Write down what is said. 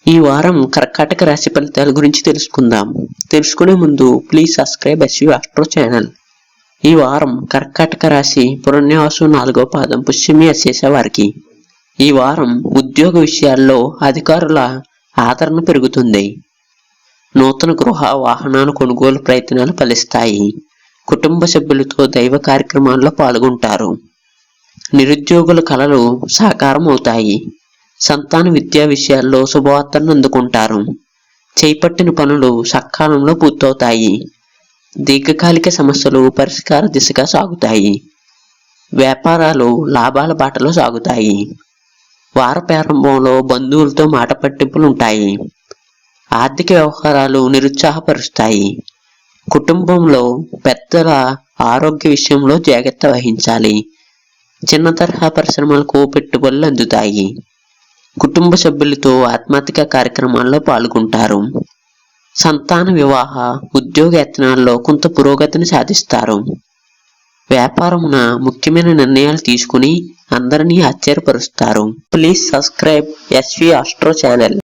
ఈ వారం కర్కాటక రాశి ఫలితాల గురించి తెలుసుకుందాం. తెలుసుకునే ముందు please subscribe SV Astro channel. ఈ వారం కర్కాటక రాశి పునర్వసు 4వ పాదం పుష్యమి అశేష వారికి ఈ వారం ఉద్యోగ విషయాల్లో అధికారుల ఆదరణ పెరుగుతుంది. నూతన గృహ వాహనాల కొనుగోలు ప్రయత్నాలు ఫలిస్తాయి. కుటుంబ సభ్యులతో దైవ కార్యక్రమాల్లో పాల్గొంటారు. నిరుద్యోగుల కలలు సాకారం అవుతాయి. సంతాన విద్యా విషయాల్లో శుభవార్తలను అందుకుంటారు. చేపట్టిన పనులు సకాలంలో పూర్తవుతాయి. దీర్ఘకాలిక సమస్యలు పరిష్కార దిశగా సాగుతాయి. వ్యాపారాలు లాభాల బాటలో సాగుతాయి. వార ప్రారంభంలో బంధువులతో మాట పట్టింపులు ఉంటాయి. ఆర్థిక వ్యవహారాలు నిరుత్సాహపరుస్తాయి. కుటుంబంలో పెద్దల ఆరోగ్య విషయంలో జాగ్రత్త వహించాలి. చిన్న తరహా పరిశ్రమలకు పెట్టుబడులు అందుతాయి. కుటుంబ సభ్యులతో ఆత్మాత్మిక కార్యక్రమాల్లో పాల్గొంటారు. సంతాన వివాహ ఉద్యోగ యత్నాల్లో కొంత పురోగతిని సాధిస్తారు. వ్యాపారమున ముఖ్యమైన నిర్ణయాలు తీసుకుని అందరినీ ఆశ్చర్యపరుస్తారు. Please subscribe SV Astro channel.